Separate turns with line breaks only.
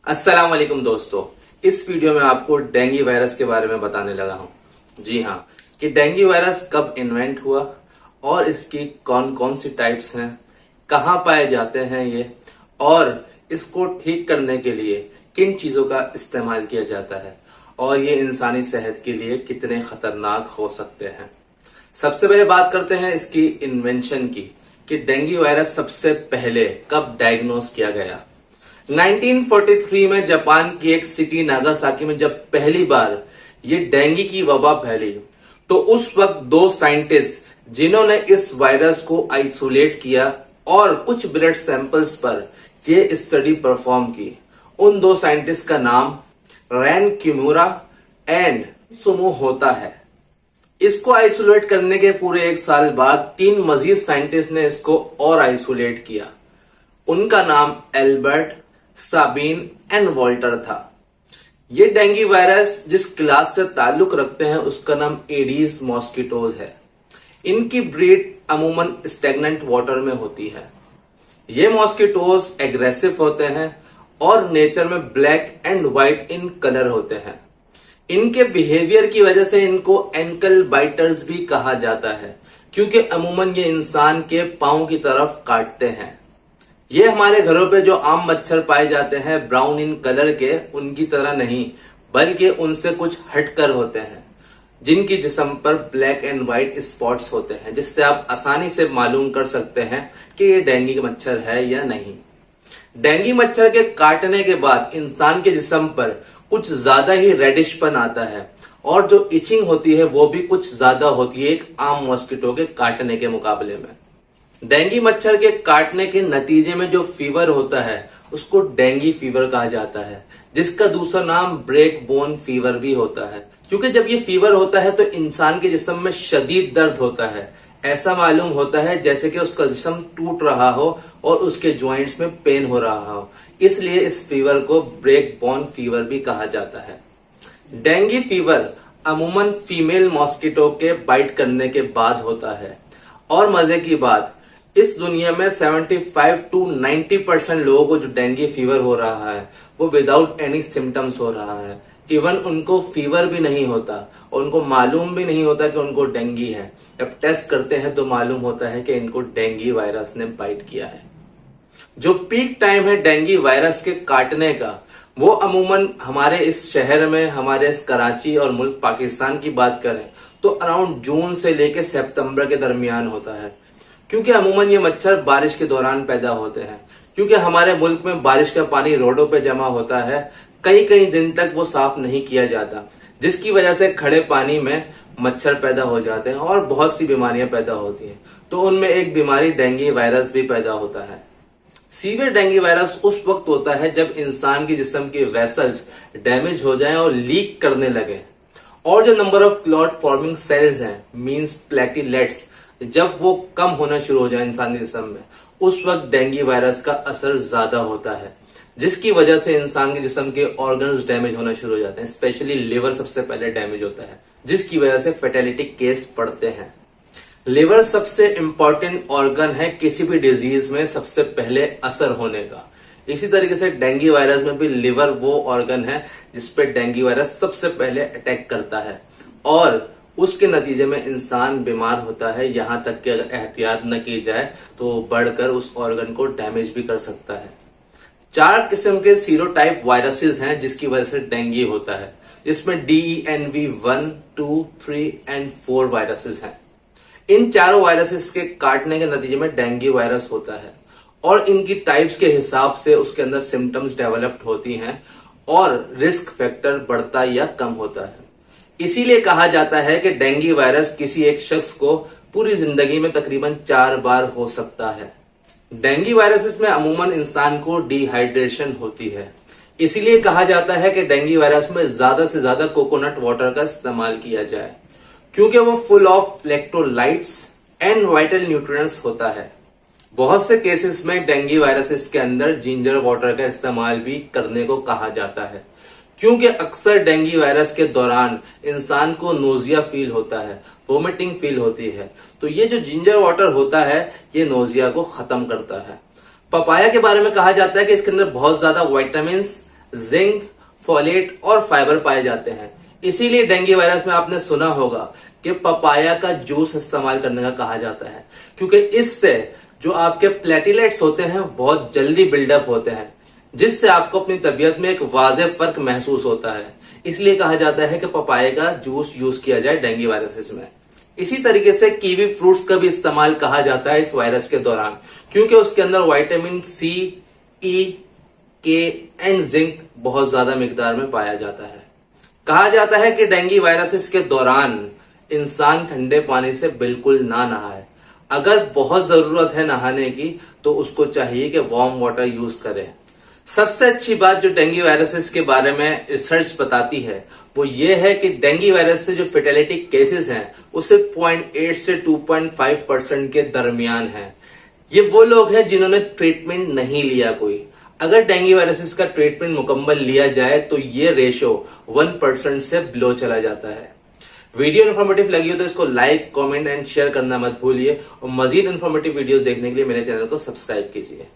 अस्सलाम वालेकुम दोस्तों, इस वीडियो में आपको डेंगू वायरस के बारे में बताने लगा हूं। जी हाँ, कि डेंगू वायरस कब इन्वेंट हुआ और इसकी कौन कौन सी टाइप्स हैं, कहाँ पाए जाते हैं ये, और इसको ठीक करने के लिए किन चीजों का इस्तेमाल किया जाता है और ये इंसानी सेहत के लिए कितने खतरनाक हो सकते हैं। सबसे पहले बात करते हैं इसकी इन्वेंशन की, कि डेंगू वायरस सबसे पहले कब डायग्नोस किया गया। 1943 में जापान की एक सिटी नागासाकी में जब पहली बार ये डेंगू की वबा फैली, तो उस वक्त दो साइंटिस्ट जिन्होंने इस वायरस को आइसोलेट किया और कुछ ब्लड सैंपल्स पर ये स्टडी परफॉर्म की, उन दो साइंटिस्ट का नाम रैन किमुरा एंड सुमो होता है। इसको आइसोलेट करने के पूरे एक साल बाद तीन मजीद साइंटिस्ट ने इसको और आइसोलेट किया। उनका नाम एल्बर्ट, साबिन एंड वॉल्टर था। ये डेंगू वायरस जिस क्लास से ताल्लुक रखते हैं उसका नाम एडीज मॉस्किटोज है। इनकी ब्रीड अमूमन स्टेगनेंट वाटर में होती है। ये मॉस्किटोज एग्रेसिव होते हैं और नेचर में black and white in colour होते हैं। इनके बिहेवियर की वजह से इनको एंकल बाइटर्स भी कहा जाता है, क्योंकि अमूमन ये इंसान के पांव की तरफ काटते हैं। ये हमारे घरों पे जो आम मच्छर पाए जाते हैं ब्राउन इन कलर के, उनकी तरह नहीं, बल्कि उनसे कुछ हटकर होते हैं, जिनकी जिस्म पर ब्लैक एंड व्हाइट स्पॉट्स होते हैं, जिससे आप आसानी से मालूम कर सकते हैं कि ये डेंगू का मच्छर है या नहीं। डेंगू मच्छर के काटने के बाद इंसान के जिस्म पर कुछ ज्यादा ही रेडिशपन आता है और जो इचिंग होती है वो भी कुछ ज्यादा होती है एक आम मॉस्किटो के काटने के मुकाबले में। डेंगू मच्छर के काटने के नतीजे में जो फीवर होता है उसको डेंगू फीवर कहा जाता है, जिसका दूसरा नाम ब्रेक बोन फीवर भी होता है, क्योंकि जब ये फीवर होता है तो इंसान के जिस्म में शदीद दर्द होता है। ऐसा मालूम होता है जैसे कि उसका जिस्म टूट रहा हो और उसके ज्वाइंट्स में पेन हो रहा हो, इसलिए इस फीवर को ब्रेक बोन फीवर भी कहा जाता है। डेंगू फीवर अमूमन फीमेल मॉस्किटो के बाइट करने के बाद होता है, और मजे की बात, इस दुनिया में 75 to 90% लोगों को जो डेंगू फीवर हो रहा है वो विदाउट एनी सिम्टम्स हो रहा है। इवन उनको फीवर भी नहीं होता और उनको मालूम भी नहीं होता कि उनको डेंगू है। जब टेस्ट करते हैं तो मालूम होता है कि इनको डेंगू वायरस ने बाइट किया है। जो पीक टाइम है डेंगू वायरस के काटने का, वो अमूमन हमारे इस शहर में, हमारे इस कराची और मुल्क पाकिस्तान की बात करें तो अराउंड जून से लेकर सितंबर के दरमियान होता है, क्योंकि अमूमन ये मच्छर बारिश के दौरान पैदा होते हैं। क्योंकि हमारे मुल्क में बारिश का पानी रोडों पे जमा होता है, कई कई दिन तक वो साफ नहीं किया जाता, जिसकी वजह से खड़े पानी में मच्छर पैदा हो जाते हैं और बहुत सी बीमारियां पैदा होती हैं। तो उनमें एक बीमारी डेंगू वायरस भी पैदा होता है। सीवियर डेंगू वायरस उस वक्त होता है जब इंसान की जिस्म की वेसल्स डैमेज हो जाएं और लीक करने लगे, और जो number of clot forming sales हैं, मींस प्लेटलेट्स, जब वो कम होना शुरू हो जाए इंसान के जिस्म में, उस वक्त डेंगू वायरस का असर ज्यादा होता है, जिसकी वजह से इंसान के जिस्म के ऑर्गन्स डैमेज होना शुरू हो जाते हैं। स्पेशली लिवर सबसे पहले डैमेज होता है, जिसकी वजह से फेटेलिटी केस पड़ते हैं। लिवर सबसे इंपॉर्टेंट ऑर्गन है किसी भी डिजीज में सबसे पहले असर होने का। इसी तरीके से डेंगू वायरस में भी लिवर वो ऑर्गन है जिसपे डेंगू वायरस सबसे पहले अटैक करता है, और उसके नतीजे में इंसान बीमार होता है। यहां तक कि अगर एहतियात न की जाए तो बढ़कर उस ऑर्गन को डैमेज भी कर सकता है। 4 किस्म के सीरोटाइप वायरसेस हैं जिसकी वजह से डेंगू होता है, जिसमें DENV 1, 2, 3 एंड 4 वायरसेस हैं। इन चारों वायरसेस के काटने के नतीजे में डेंगू वायरस होता है, और इनकी टाइप्स के हिसाब से उसके अंदर सिम्टम्स डेवलप्ड होती हैं और रिस्क फैक्टर बढ़ता या कम होता है। इसीलिए कहा जाता है कि डेंगू वायरस किसी एक शख्स को पूरी जिंदगी में तकरीबन 4 बार हो सकता है। डेंगू वायरस में अमूमन इंसान को डिहाइड्रेशन होती है, इसीलिए कहा जाता है कि डेंगू वायरस में ज्यादा से ज्यादा कोकोनट वाटर का इस्तेमाल किया जाए, क्योंकि वो full of electrolytes and vital nutrients होता है। बहुत से केसेस में डेंगू वायरस के अंदर जिंजर वाटर का इस्तेमाल भी करने को कहा जाता है, क्योंकि अक्सर डेंगू वायरस के दौरान इंसान को नोजिया फील होता है, वोमिटिंग फील होती है, तो ये जो जिंजर वाटर होता है ये नोजिया को खत्म करता है। पपाया के बारे में कहा जाता है कि इसके अंदर बहुत ज्यादा विटामिन्स जिंक, फोलेट और फाइबर पाए जाते हैं। इसीलिए डेंगू वायरस में आपने सुना होगा कि पपाया का जूस इस्तेमाल करने का कहा जाता है, क्योंकि इससे जो आपके प्लेटलेट्स होते हैं बहुत जल्दी बिल्डअप होते हैं, जिससे आपको अपनी तबीयत में एक वाज़ेह फर्क महसूस होता है। इसलिए कहा जाता है कि पपाया का जूस यूज किया जाए डेंगू वायरस में। इसी तरीके से कीवी फ्रूट्स का भी इस्तेमाल कहा जाता है इस वायरस के दौरान, क्योंकि उसके अंदर विटामिन सी, ई, के एंड जिंक बहुत ज्यादा मिकदार में पाया जाता है। कहा जाता है कि डेंगू वायरस के दौरान इंसान ठंडे पानी से बिल्कुल ना नहाए। अगर बहुत जरूरत है नहाने की तो उसको चाहिए कि वार्म वाटर यूज करे। सबसे अच्छी बात जो डेंगू वायरस के बारे में रिसर्च बताती है वो ये है कि डेंगू वायरस से जो फेटेलिटी केसेस हैं वो सिर्फ 0.8 से 2.5% के दरमियान है। ये वो लोग हैं जिन्होंने ट्रीटमेंट नहीं लिया कोई। अगर डेंगू वायरस का ट्रीटमेंट मुकम्मल लिया जाए तो ये रेशो 1% से बिलो चला जाता है। वीडियो इन्फॉर्मेटिव लगी हो तो इसको लाइक, कमेंट एंड शेयर करना मत भूलिए और मजीद इन्फॉर्मेटिव वीडियोस देखने के लिए मेरे चैनल को सब्सक्राइब कीजिए।